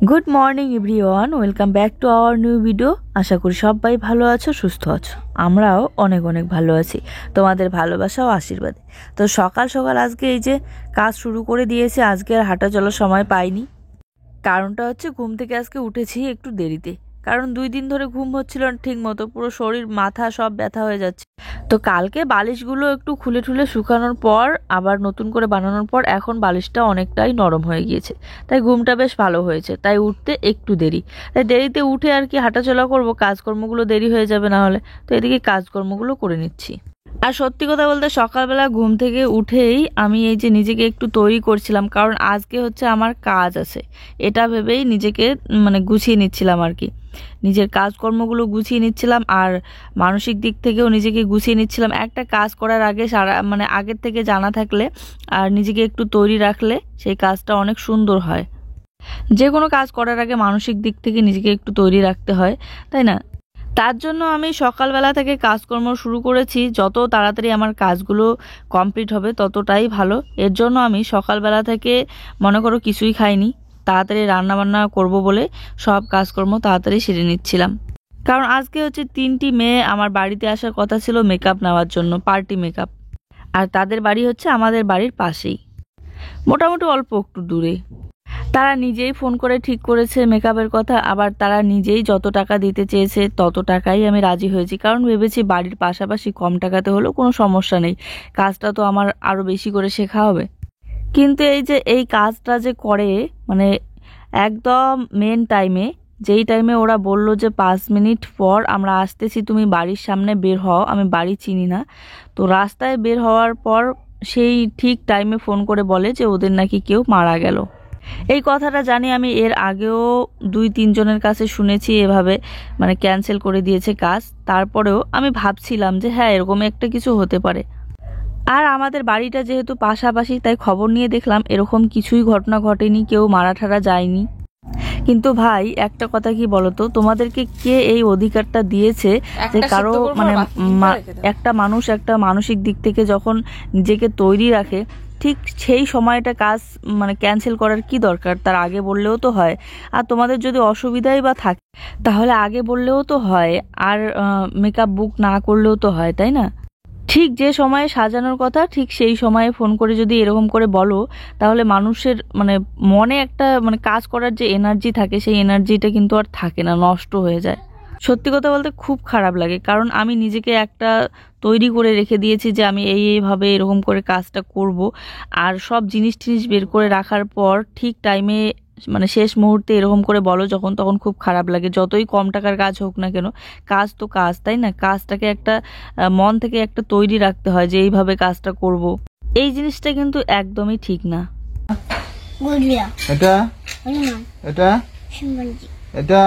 Good morning everyone, welcome back to our new video. আশা করি সবাই ভালো আছো, সুস্থ আছো। আমরাও অনেক অনেক ভালো আছি তোমাদের ভালোবাসা ও আশীর্বাদে। তো সকাল সকাল আজকে এই যে কাজ শুরু করে দিয়েছে। আজকে আর হাঁটা চলার সময় পাইনি। কারণটা হচ্ছে ঘুম থেকে আজকে উঠেছি একটু দেরিতে, কারণ 2 দিন ধরে ঘুম হচ্ছিল না ঠিক মতো, পুরো শরীর মাথা সব ব্যথা হয়ে যাচ্ছে। তো কালকে বালিশগুলো একটু খুলে ঠুলে শুকানোর পর আবার নতুন করে বানানোর পর এখন বালিশটা অনেকটাই নরম হয়ে গিয়েছে, তাই ঘুমটা বেশ ভালো হয়েছে। তাই উঠতে একটু দেরি, তাই দেরিতে উঠে আর কি হাঁটাচলা করবো, কাজকর্মগুলো দেরি হয়ে যাবে না হলে। তো এদিকে কাজকর্মগুলো করে নিচ্ছি। আর সত্যি কথা বলতে সকালবেলা ঘুম থেকে উঠেই আমি এই যে নিজেকে একটু তৈরি করছিলাম, কারণ আজকে হচ্ছে আমার কাজ আছে। এটা ভেবেই নিজেকে গুছিয়ে নিচ্ছিলাম আর কি। নিজের কাজকর্মগুলো গুছিয়ে নিচ্ছিলাম আর মানসিক দিক থেকেও নিজেকে গুছিয়ে নিচ্ছিলাম। একটা কাজ করার আগে আগের থেকে জানা থাকলে আর নিজেকে একটু তৈরি রাখলে সেই কাজটা অনেক সুন্দর হয়। যে কোনো কাজ করার আগে মানসিক দিক থেকে নিজেকে একটু তৈরি রাখতে হয়, তাই না? তার জন্য আমি সকালবেলা থেকে কাজকর্ম শুরু করেছি। যত তাড়াতাড়ি আমার কাজগুলো কমপ্লিট হবে ততটাই ভালো। এর জন্য আমি সকালবেলা থেকে মনে করো কিছুই খাইনি, তাড়াতাড়ি রান্নাবান্না করব বলে সব কাজকর্ম তাড়াতাড়ি সেরে নিচ্ছিলাম। কারণ আজকে হচ্ছে 3টি মেয়ে আমার বাড়িতে আসার কথা ছিল মেকআপ নেওয়ার জন্য, পার্টি মেকআপ। আর তাদের বাড়ি হচ্ছে আমাদের বাড়ির পাশেই, মোটামুটি অল্প একটু দূরে। তারা নিজেই ফোন করে ঠিক করেছে মেকআপের কথা, আবার তারা নিজেই যত টাকা দিতে চেয়েছে তত টাকাই আমি রাজি হয়েছি। কারণ ভেবেছি বাড়ির পাশাপাশি কম টাকাতে হলেও কোনো সমস্যা নেই, কাজটা তো আমার আরও বেশি করে শেখা হবে। কিন্তু এই যে এই কাজটা যে করে একদম মেন টাইমে, যেই টাইমে ওরা বলল যে 5 মিনিট পর আমরা আসতেছি, তুমি বাড়ির সামনে বের হও। আমি বাড়ি চিনি না, তো রাস্তায় বের হওয়ার পর সেই ঠিক টাইমে ফোন করে বলে যে ওদের নাকি কেউ মারা গেল। এই কথাটা জানি আমি এর আগেও 2-3 জনের কাছে শুনেছি, এভাবে ক্যান্সেল করে দিয়েছে কাজ। তারপরেও আমি ভাবছিলাম যে হ্যাঁ, এরকম একটা কিছু হতে পারে। আর আমাদের বাড়িটা যেহেতু পাশাপাশি, তাই খবর নিয়ে দেখলাম এরকম কিছুই ঘটনা ঘটেনি, কেউ মারা ঠারা যায়নি। কিন্তু ভাই একটা কথা কি বলতো, তোমাদেরকে কে এই অধিকারটা দিয়েছে যে কারো একটা মানুষ একটা মানসিক দিক থেকে যখন নিজেকে তৈরি রাখে, ঠিক সেই সময়টা কাজ ক্যান্সেল করার কি দরকার? তার আগে বললেও তো হয়। আর তোমাদের যদি অসুবিধাই বা থাকে তাহলে আগে বললেও তো হয়, আর মেকআপ বুক না করলেও তো হয়, তাই না? ঠিক যে সময়ে সাজানোর কথা ঠিক সেই সময়ে ফোন করে যদি এরকম করে বলো, তাহলে মানুষের মনে একটা কাজ করার যে এনার্জি থাকে, সেই এনার্জিটা কিন্তু আর থাকে না, নষ্ট হয়ে যায়। সত্যি কথা বলতে খুব খারাপ লাগে, কারণ আমি নিজেকে একটা তৈরি করে রেখে দিয়েছি যে আমি এইভাবে এরকম করে কাজটা করব। আর সব জিনিস টিনিস বের করে রাখার পর ঠিক টাইমে শেষ মুহূর্তে এরকম করে বলো যখন, তখন খুব খারাপ লাগে। যতই কম টাকার কাজ হোক না কেন, কাজ তো কাজ, তাই না? কাজটাকে একটা মন থেকে একটা তৈরি রাখতে হয় যে এইভাবে কাজটা করব। এই জিনিসটা কিন্তু একদমই ঠিক না। এটা এটা এটা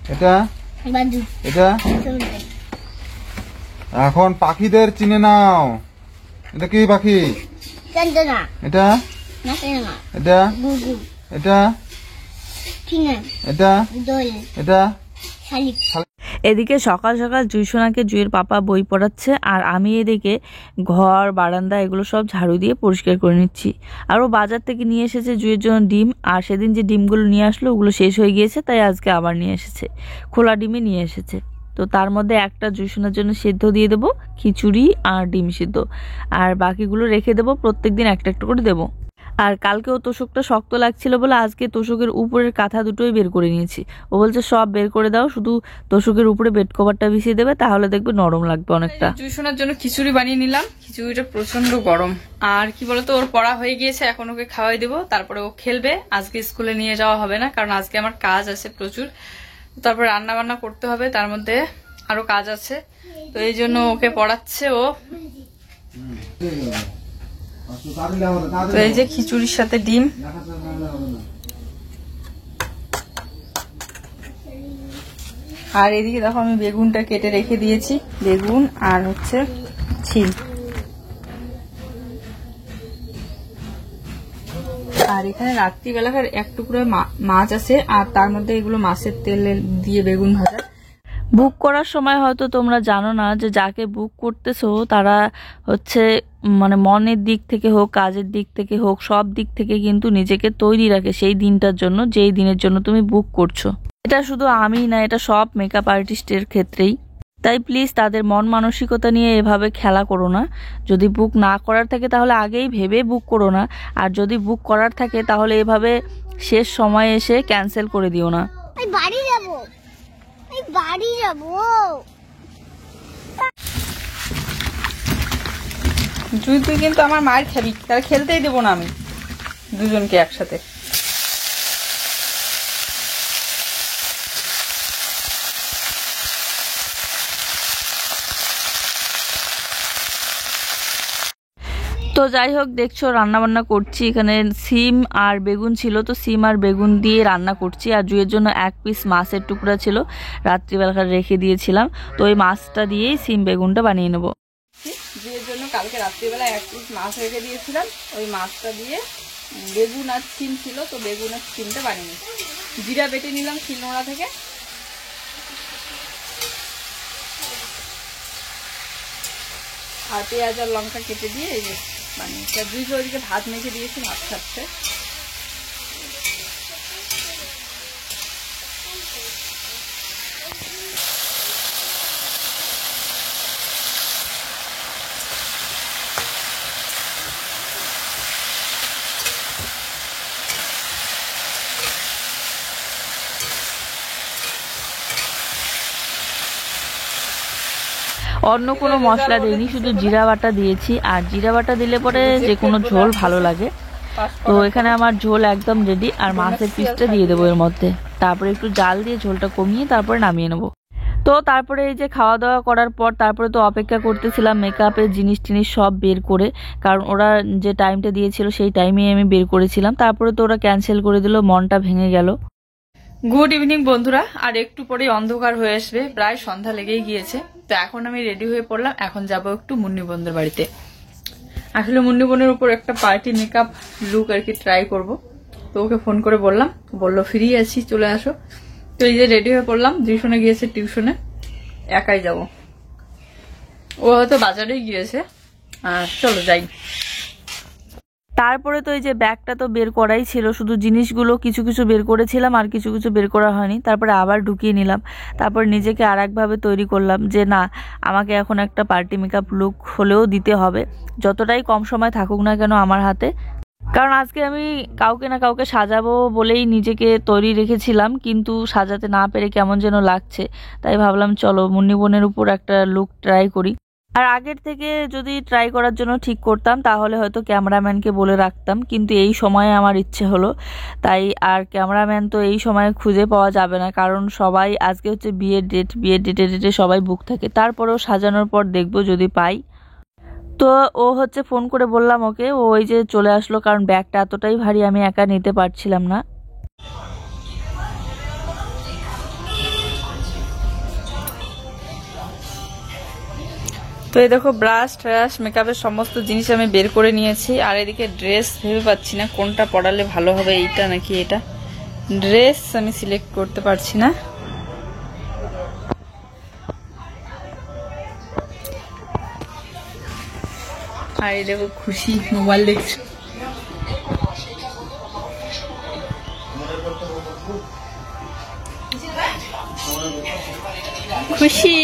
এটা এটা এখন পাখিদের চিনে নাও। এটা কি পাখি? এটা এটা এটা এটা এটা। এদিকে সকাল সকাল জুইসোনাকে জুইয়ের পাপা বই পড়াচ্ছে, আর আমি এদিকে ঘর বারান্দা এগুলো সব ঝাড়ু দিয়ে পরিষ্কার করে নিচ্ছি। আর ও বাজার থেকে নিয়ে এসেছে জুইয়ের জন্য ডিম, আর সেদিন যে ডিমগুলো নিয়ে আসলো ওগুলো শেষ হয়ে গিয়েছে, তাই আজকে আবার নিয়ে এসেছে, খোলা ডিমই নিয়ে এসেছে। তো তার মধ্যে একটা জুইসোনার জন্য সেদ্ধ দিয়ে দেবো, খিচুড়ি আর ডিম সিদ্ধ, আর বাকিগুলো রেখে দেবো, প্রত্যেকদিন একটা একটা করে দেবো। আর কালকেও তোষকটা শক্ত লাগছিল বলে আজকে তোষকের উপরের কাঁথা দুটোই বের করে নিয়েছি। ও বলছে সব বের করে দাও, শুধু তোষকের উপরে বেড কভারটা বিছিয়ে দেবে, তাহলে দেখবে নরম লাগবে অনেকটা। জুইসোনার জন্য খিচুড়ি বানিয়ে নিলাম। খিচুড়িটা প্রচন্ড গরম, আর কি বলতো ওর পড়া হয়ে গিয়েছে, এখন ওকে খাওয়াই দেবো, তারপরে ও খেলবে। আজকে স্কুলে নিয়ে যাওয়া হবে না, কারণ আজকে আমার কাজ আছে প্রচুর। তারপর রান্না বান্না করতে হবে, তার মধ্যে আরো কাজ আছে, তো এই জন্য ওকে পড়াচ্ছে ও। তো এই যে খিচুড়ির সাথে ডিম, আর এদিকে দেখো আমি বেগুনটা কেটে রেখে দিয়েছি, বেগুন আর হচ্ছে ছিম। আর এখানে রাত্রিবেলাকার এক টুকরো মাছ আছে, আর তার মধ্যে এগুলো মাছের তেল দিয়ে বেগুন ভাজা। বুক করার সময় হয়তো তোমরা জানো না যে যাকে বুক করতেছো তারা হচ্ছে মানে মনের দিক থেকে হোক, কাজের দিক থেকে হোক, সব দিক থেকে কিন্তু নিজেকে তৈরি রাখে সেই দিনটার জন্য, যেই দিনের জন্য তুমি বুক করছো। এটা শুধু আমি না, এটা সব মেকআপ আর্টিস্টের ক্ষেত্রেই। তাই প্লিজ তাদের মন মানসিকতা নিয়ে এভাবে খেলা করো না। যদি বুক না করার থাকে তাহলে আগেই ভেবে বুক করো না, আর যদি বুক করার থাকে তাহলে এভাবে শেষ সময়ে এসে ক্যান্সেল করে দিও না। বাড়ি যাবো, বাড়ি যাবো। তুই কিন্তু আমার মায়ের খাবি, তারা খেলতেই দেবো না আমি দুজনকে একসাথে। তো যাই হোক, দেখছো রান্না বান্না করছি। এখানে সিম আর বেগুন ছিল, তো সিম আর বেগুন দিয়ে রান্না করছি। আর জুয়ের জন্য এক পিস মাছের টুকরা ছিল, রাত্রিবেলা রেখে দিয়েছিলাম, তো ওই মাছটা দিয়েই সিম বেগুনটা বানিয়ে নেবো। জুয়ের জন্য কালকে রাত্রিবেলা এক পিস মাছ রেখে দিয়েছিলাম, ওই মাছটা দিয়ে বেগুন আর সিম ছিল, তো বেগুন আর সিমটা বানিয়ে নিচ্ছি। জিরা বেটে নিলাম শিলনোড়া থেকে, আর পেঁয়াজ আর লঙ্কা কেটে দিয়ে এই যে বানিয়েছি। আর দুই ওইদিকে ভাত মেখে দিয়েছি, ভাত খাচ্ছে। অন্য কোনো মশলা দিইনি, শুধু জিরা বাটা দিয়েছি। আর জিরা বাটা দিলে পরে যে কোনো ঝোল ভালো লাগে। তো এখানে আমার ঝোল একদম রেডি, আর মাছের পিসটা দিয়ে দেবো এর মধ্যে। তারপরে একটু জাল দিয়ে ঝোলটা কমিয়ে তারপরে নামিয়ে নেবো। তো তারপরে এই যে খাওয়া দাওয়া করার পর তারপরে তো অপেক্ষা করতেছিলাম মেকআপের জিনিস টিনিস সব বের করে, কারণ ওরা যে টাইমটা দিয়েছিল সেই টাইমেই আমি বের করেছিলাম। তারপরে তো ওরা ক্যান্সেল করে দিল, মনটা ভেঙে গেল। গুড ইভিনিং বন্ধুরা, আর একটু পরে অন্ধকার হয়ে আসবে, প্রায় সন্ধ্যা লেগেই গিয়েছে। তো এখন আমি রেডি হয়ে পড়লাম, এখন যাব একটু মুন্নি বোনদের বাড়িতে। আসলে মুন্নি বোনের উপর একটা পার্টি মেকআপ লুক আর কি ট্রাই করব। তো ওকে ফোন করে বললাম, বললো ফ্রি আছি চলে আসো। তো এই যে রেডি হয়ে পড়লাম, টিউশনে গিয়েছে, টিউশনে একাই যাব, ও হয়তো বাজারেই গিয়েছে। চলো যাই। তারপরে তো এই যে ব্যাগটা তো বের করাই ছিল, শুধু জিনিসগুলো কিছু কিছু বের করেছিলাম আর কিছু কিছু বের করা হয়নি। তারপরে আবার ঢুকিয়ে নিলাম, তারপর নিজেকে আর একভাবে তৈরি করলাম যে না, আমাকে এখন একটা পার্টি মেকআপ লুক হলেও দিতে হবে, যতটাই কম সময় থাকুক না কেন আমার হাতে। কারণ আজকে আমি কাউকে না কাউকে সাজাবো বলেই নিজেকে তৈরি রেখেছিলাম, কিন্তু সাজাতে না পেরে কেমন যেন লাগছে। তাই ভাবলাম চলো মুন্নি বোনের উপর একটা লুক ট্রাই করি। আর আগের থেকে যদি ট্রাই করার জন্য ঠিক করতাম তাহলে হয়তো ক্যামেরাম্যানকে বলে রাখতাম, কিন্তু এই সময়ে আমার ইচ্ছে হলো তাই। আর ক্যামেরাম্যান তো এই সময়ে খুঁজে পাওয়া যাবে না, কারণ সবাই আজকে হচ্ছে বিয়ের ডেটে সবাই বুক থাকে। তারপরেও সাজানোর পর দেখবো যদি পাই। তো ও হচ্ছে ফোন করে বললাম ওকে, ও ওই যে চলে আসলো, কারণ ব্যাগটা এতটাই ভারী আমি একা নিতে পারছিলাম না। তো এই দেখো ব্রাশ ট্রাশ মেকআপের সমস্ত জিনিস আমি বের করে নিয়েছি। আর এদিকে ড্রেস ভেবে পাচ্ছি না কোনটা পরালে ভালো হবে, এইটা নাকি এটা। ড্রেস আমি সিলেক্ট করতে পারছি না। আর এই দেখো খুশি মোবাইল দেখছি। খুশি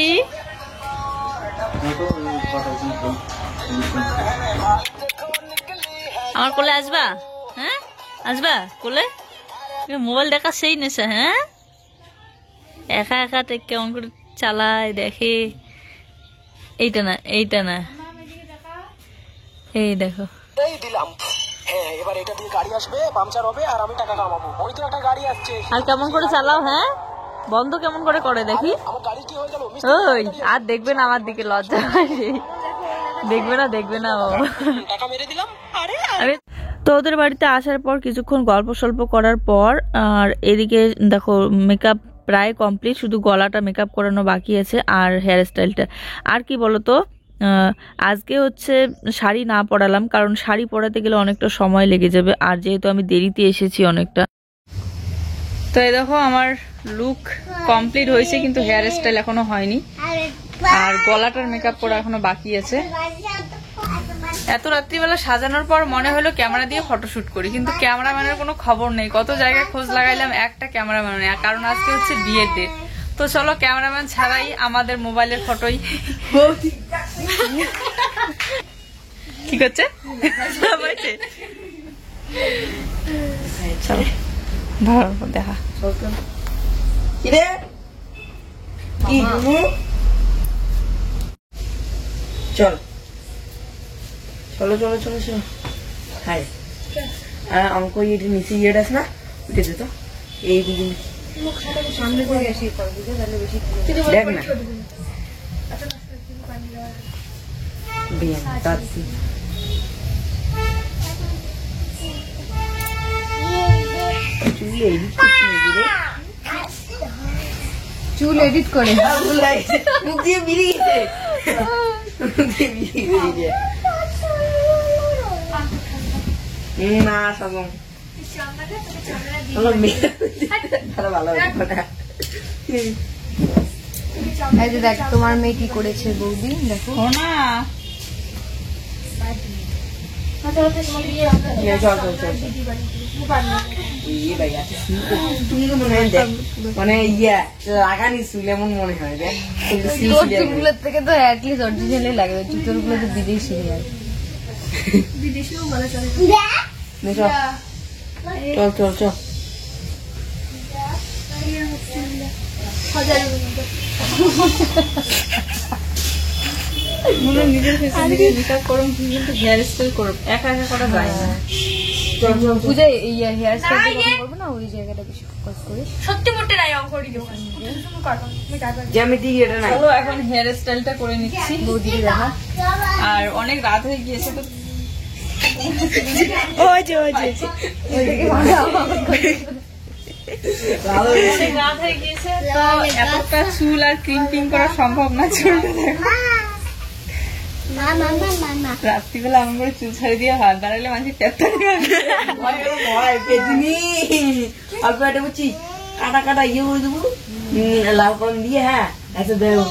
আমার কোলে আসবা? হ্যাঁ আসবা কোলে? মোবাইল দেখা সেই নেশা। হ্যাঁ একা একা কেমন করে চালায় দেখে। এইটা না, এইটা না, এই দেখো। এই দিলাম, হ্যাঁ এবার এটা দিয়ে গাড়ি আসবে, পাংচার হবে আর আমি টাকা কামাবো। ওই তো একটা গাড়ি আসছে। আর কেমন করে চালাও? হ্যাঁ বন্ধ কেমন করে করে দেখি। আমার গাড়ি কি হয়ে গেল? ওই আর দেখবে না আমার দিকে, লজ্জা লাগে। দেখবে না, দেখবে না ও। টাকা মেরে দিলাম। আরে তো ওদের বাড়িতে আসার পর কিছুক্ষণ গল্প সল্প করার পর, আর এদিকে দেখো মেকআপ প্রায় কমপ্লিট, শুধু গলাটা মেকআপ করানো বাকি আছে আর হেয়ার স্টাইলটা। আর কি বলতো, আজকে হচ্ছে শাড়ি না পরালাম, কারণ শাড়ি পরাতে গেলে অনেকটা সময় লেগে যাবে, আর যেহেতু আমি দেরিতে এসেছি অনেকটা। তো তো এই দেখো আমার লুক কমপ্লিট হয়েছে, কিন্তু হেয়ার স্টাইল এখনো হয়নি, আর গলাটার মেকআপ করা এখনো বাকি আছে। এত রাত্রিবেলা সাজানোর পর মনে হলো ক্যামেরা দিয়ে ফটোশুট করি, কিন্তু ক্যামেরাম্যানের কোনো খবর নেই। কত জায়গায় খোঁজ লাগাইলাম, একটা ক্যামেরাম্যান নেই, কারণ আজকে হচ্ছে বিয়ের ডেট। তো চলো ক্যামেরাম্যান ছাড়াই আমাদের মোবাইলের ফটোই। কি করছে? চলো ভালো দেখা। চলো চলো চলো চলো চলো। হাই অঙ্ক এটা নিচে ইয়েটা আছে না, উঠে যেত এই দুদিন সামনে করে আসি দেখ না বিয়ে তাচ্ছি। চুল এডিট করে মুখ দিয়ে বেরিয়ে গেছে, না সগম ভালো। এই যে দেখ তোমার মেয়ে কি করেছে বৌদি, দেখো না মানে ইয়া লাগানি চুল এমন মনে হয় দেখ, চুলগুলোর থেকে তো অ্যাটলিস্ট অরিজিনালি লাগবে, জুতোর গুলো তো বিদেশি চল চল চল। নিজের মেকআপ করো কিন্তু হেয়ার স্টাইল করো, একা একা করা যায় না। বুঝে হেয়ার স্টাইল করবো না, ওই জায়গাটা বেশি ফোকাস করি। সত্যি মোটে নাই অঙ্ক জ্যামিতি এটা নাই। চলো এখন হেয়ার স্টাইলটা করে নিচ্ছি বৌদিকে দেখা, আর অনেক রাত হয়ে গিয়েছে তো। অনেক রাত হয়ে গিয়েছে তো এতটা চুল আর ক্রিম্পিং করা সম্ভব না। চুলটা দেখো রাত্রিবেলা আমার করে চুল ছাড়ি দিয়ে হাত দাঁড়ালে মানুষ অল্প একটা বুঝছি কাটা কাটা ইয়ে করে দেবো লাল কলম দিয়ে। হ্যাঁ আচ্ছা দেবো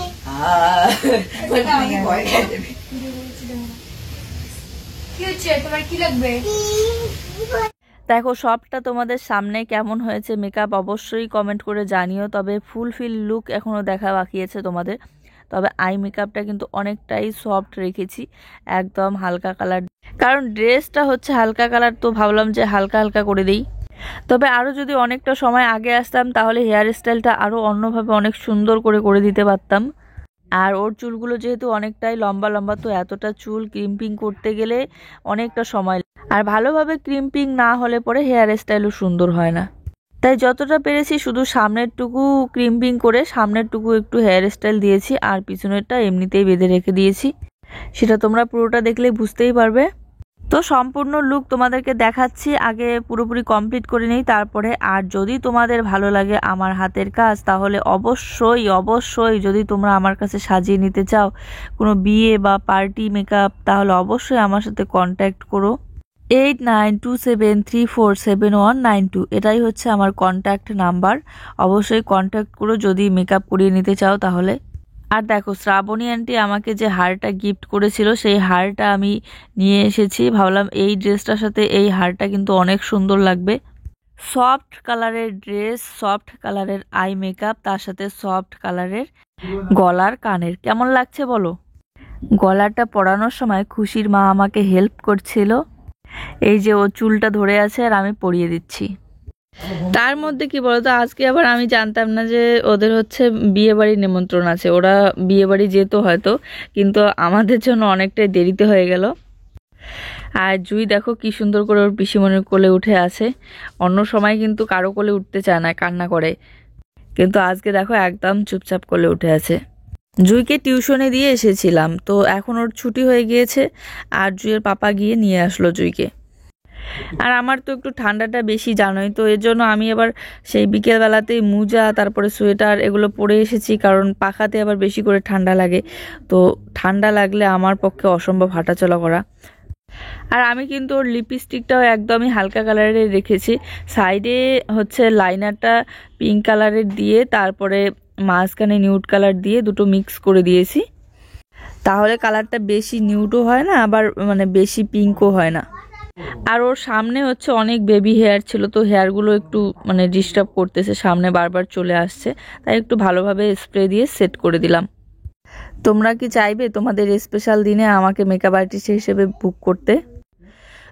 কি হচ্ছে তোমার, কি লাগবে? দেখো সবটা তোমাদের সামনে কেমন হয়েছে মেকআপ অবশ্যই কমেন্ট করে জানিও। তবে ফুলফিল লুক এখনও দেখা বাকি আছে তোমাদের। তবে আই মেকআপটা কিন্তু অনেকটাই সফট রেখেছি, একদম হালকা কালার, কারণ ড্রেসটা হচ্ছে হালকা কালার, তো ভাবলাম যে হালকা হালকা করে দিই। তবে আরও যদি অনেকটা সময় আগে আসতাম তাহলে হেয়ার স্টাইলটা আরও অন্যভাবে অনেক সুন্দর করে দিতে পারতাম। আর ওর চুলগুলো যেহেতু অনেকটাই লম্বা লম্বা, তো এতটা চুল ক্রিম্পিং করতে গেলে অনেকটা সময়, আর ভালোভাবে ক্রিম্পিং না হলে পরে হেয়ার স্টাইলও সুন্দর হয় না। তাই যতটা পেরেছি শুধু সামনেরটুকু ক্রিম্পিং করে সামনেরটুকু একটু হেয়ার স্টাইল দিয়েছি, আর পিছনেরটা এমনিতেই বেঁধে রেখে দিয়েছি। সেটা তোমরা পুরোটা দেখলেই বুঝতেই পারবে। তো সম্পূর্ণ লুক তোমাদেরকে দেখাচ্ছি, আগে পুরোপুরি কমপ্লিট করে নিই তারপরে। আর যদি তোমাদের ভালো লাগে আমার হাতের কাজ তাহলে অবশ্যই যদি তোমরা আমার কাছে সাজিয়ে নিতে চাও কোনো বিয়ে বা পার্টি মেকআপ, তাহলে অবশ্যই আমার সাথে কন্ট্যাক্ট করো। 8927347192 এটাই হচ্ছে আমার কন্ট্যাক্ট নাম্বার। অবশ্যই কন্ট্যাক্ট করো যদি মেকআপ করিয়ে নিতে চাও তাহলে। আর দেখো শ্রাবণী আন্টি আমাকে যে হারটা গিফট করেছিল সেই হারটা আমি নিয়ে এসেছি। ভাবলাম এই ড্রেসটার সাথে এই হারটা কিন্তু অনেক সুন্দর লাগবে। সফট কালারের ড্রেস, সফট কালারের আই মেকআপ, তার সাথে সফট কালারের গলার কানের, কেমন লাগছে বলো? গলাটা পরানোর সময় খুশির মা আমাকে হেল্প করছিল। এই যে ও চুলটা ধরে আছে আর আমি পরিয়ে দিচ্ছি। তার মধ্যে কি বলতো, আজকে আবার আমি জানতাম না যে ওদের হচ্ছে বিয়ে বাড়ির নিমন্ত্রণ আছে, ওরা বিয়ে বাড়ি যেত হয়তো, কিন্তু আমাদের জন্য অনেকটাই দেরিতে হয়ে গেল। আর জুই দেখো কি সুন্দর করে ওর পিসিমণির কোলে উঠে আছে। অন্য সময় কিন্তু কারো কোলে উঠতে চায় না, কান্না করে, কিন্তু আজকে দেখো একদম চুপচাপ কোলে উঠে আছে। জুইকে টিউশনে দিয়ে এসেছিলাম, তো এখন ওর ছুটি হয়ে গিয়েছে, আর জুইয়ের পাপা গিয়ে নিয়ে আসলো জুইকে। আর আমার তো একটু ঠান্ডাটা বেশি জানোই, তো এর জন্য আমি আবার সেই বিকেলবেলাতেই মোজা তারপরে সোয়েটার এগুলো পরে এসেছি, কারণ পাখাতে আবার বেশি করে ঠান্ডা লাগে। তো ঠান্ডা লাগলে আমার পক্ষে অসম্ভব হাঁটাচলা করা। আর আমি কিন্তু ওর লিপস্টিকটাও একদমই হালকা কালারের রেখেছি, সাইডে হচ্ছে লাইনারটা পিঙ্ক কালারের দিয়ে তারপরে মাঝখানে নিউড কালার দিয়ে দুটো মিক্স করে দিয়েছি, তাহলে কালারটা বেশি নিউডও হয় না আবার মানে বেশি পিঙ্কও হয় না। আর ওর সামনে হচ্ছে অনেক বেবি হেয়ার ছিল, তো হেয়ারগুলো একটু মানে ডিস্টার্ব করতেছে, সামনে বারবার চলে আসছে, তাই একটু ভালোভাবে স্প্রে দিয়ে সেট করে দিলাম। তোমরা কি চাইবে তোমাদের স্পেশাল দিনে আমাকে মেকআপ আর্টিস্ট হিসেবে বুক করতে?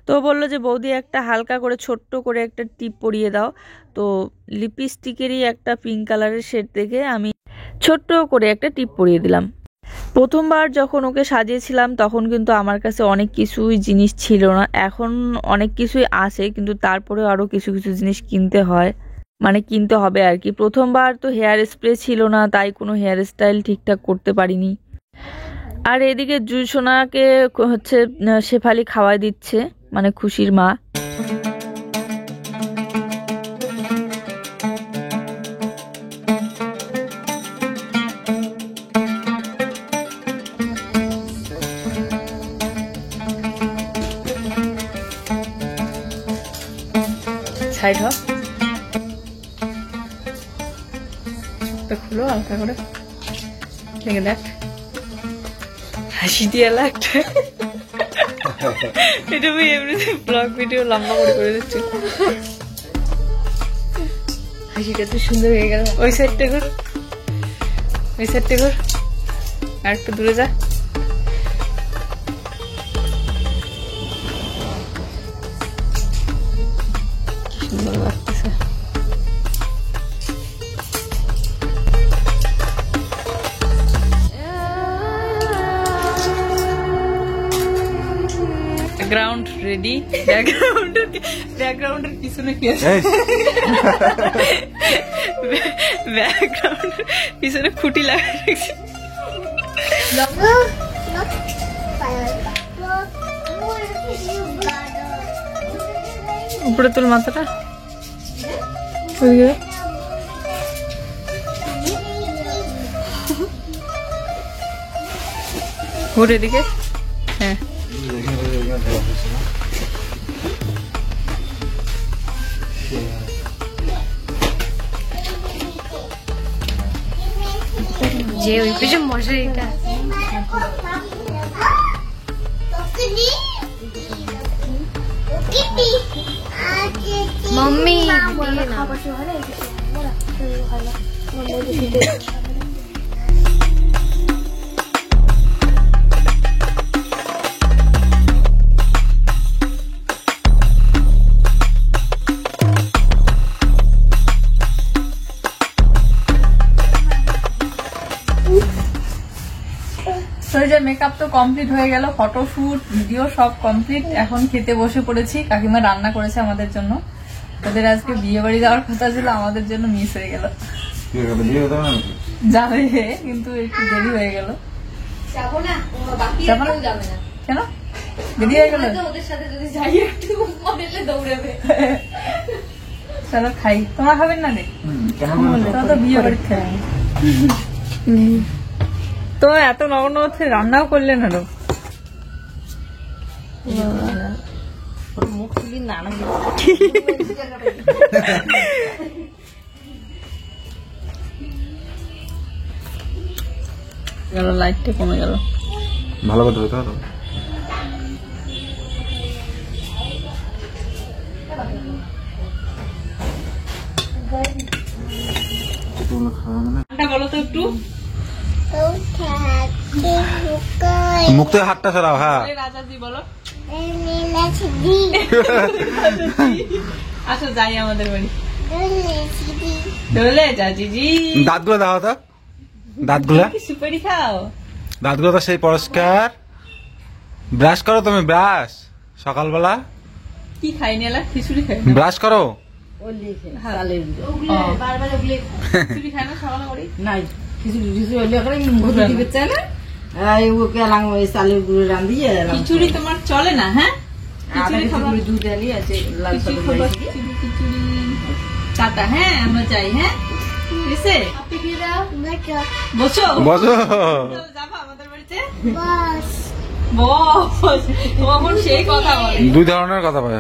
তো বললো যে বৌদি একটা হালকা করে ছোট্ট করে একটা টিপ পরিয়ে দাও, তো লিপস্টিকেরই একটা পিঙ্ক কালারের শেড দেখে আমি ছোট্ট করে একটা টিপ পরিয়ে দিলাম। প্রথমবার যখন ওকে সাজিয়েছিলাম তখন কিন্তু আমার কাছে অনেক কিছুই জিনিস ছিল না, এখন অনেক কিছুই আছে, কিন্তু তারপরেও আরও কিছু কিছু জিনিস কিনতে হয়, মানে কিনতে হবে আর কি। প্রথমবার তো হেয়ার স্প্রে ছিল না, তাই কোনো হেয়ার স্টাইল ঠিকঠাক করতে পারিনি। আর এদিকে জুসোনাকে হচ্ছে শেফালি খাওয়াই দিচ্ছে, মানে খুশির মা। সাইড হ, খুলো হালকা করে, দেখে দেখ হাসি দিয়ে লাগছে। এটা আমি এমনিতে ব্লগ ভিডিও লম্বা করে দিচ্ছি। হাসিটা তো সুন্দর হয়ে গেল। ওই সাইডটা ঘুর, ওই সাইডটা ঘুর, আর একটু দূরে যা। সুন্দর লাগতেছে। Background ready. ব্যাকগ্রাউন্ডের পিছনে কি আছে? ব্যাকগ্রাউন্ডের পিছনে খুঁটি লাগাই রেখেছি। উপরে তোর মাথাটা ঘুরে দিকে। হ্যাঁ যে ওই পেছনে মশারিটা মাম্মি মেকআপ তো কমপ্লিট হয়ে গেল, ফটোশুট ভিডিও সব কমপ্লিট। এখন খেতে বসে পড়েছি। কাকিমা রান্না করেছে আমাদের জন্য। ওদের আজকে বিয়ে বাড়ি যাওয়ার কথা ছিল, আমাদের জন্য মিস হয়ে গেল। যাবে কিন্তু একটু দেরি হয়ে গেল। যাবো না, কেন দেরি হয়ে গেল? চলো খাই। তোমরা খাবেন না রে? তোমরা তো বিয়ে বাড়ি খাই। তো এত নগণ্য হচ্ছে, রান্নাও করলেন আরো। লাইটটা কমে গেল। ভালো কথা হতো তো। বলো তো একটু। মুখ থেকে হাতটা সরাও। হ্যাঁ রাজাজি বলো। আসো যাই আমাদের বাড়ি। দোলে জাজিজি। দাঁতগুলো দাও তো, দাঁতগুলো। সুপারি খাও। দাঁতগুলো তো সেই পরিষ্কার। ব্রাশ করো তুমি, ব্রাশ সকালবেলা। কি খাই নিলা? খিচুড়ি খাই। ব্রাশ করো। খিচুড়ি খাই না সকালে করি নাই খিচুড়ি তোমার চলে না? হ্যাঁ দুধ আলি আছে, লাল খিচুড়ি চাটা। হ্যাঁ আমরা যাই। হ্যাঁ বসো বসো। যাবো আমাদের বাড়িতে। বস তখন সেই কথা বলে। দুই ধরনের কথা বলে।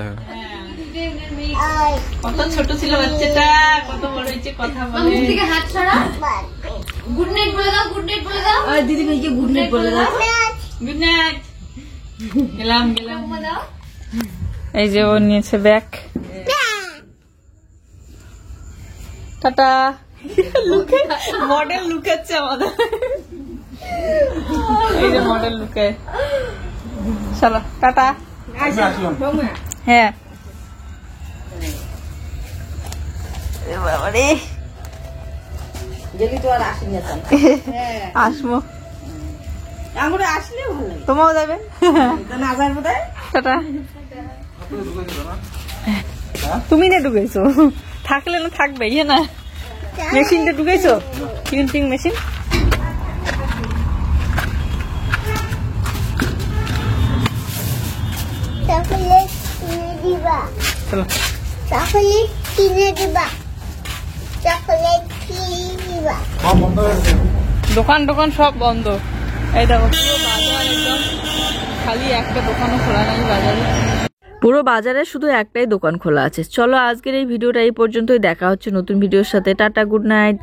কত ছোট ছিল বাচ্চাটা, কত বড় হয়েছে কথা বলে। হাত ছড়া, গুড নাইট বলে দাও, গুড নাইট বলে দাও। দিদি ভাইকে গুড নাইট বলে দাও। Good night. গেলাম। এই যে ও নিয়েছে ব্যাগ। টাটা। মডেল লুকাচ্ছে আমাদের। এই যে মডেল লুকায়। চলো টাটা। হ্যাঁ বাবারে যদি তো আর আসেনি এখন। আসবো, আমরা আসলে ভালো লাগে। তোমাও যাবে। তো না যাবো তাই? টাটা। তুমি না ঢুকেছো, থাকলে না থাকবে ইয়ে না। মেশিনটা ঢুকেছো, প্রিন্টিং মেশিন। চকলেট কিনে দিবা, চলো চকলেট কিনে দিবা, চকলেট কিনে দিবা। দোকান টোকান সব বন্ধ। এই দেখো পুরো বাজার একদম খালি, একটা দোকানও খোলা নাই বাজারে। পুরো বাজারে শুধু একটাই দোকান খোলা আছে। চলো আজকের এই ভিডিওটা এই পর্যন্তই, দেখা হচ্ছে নতুন ভিডিওর সাথে। Tata, good night.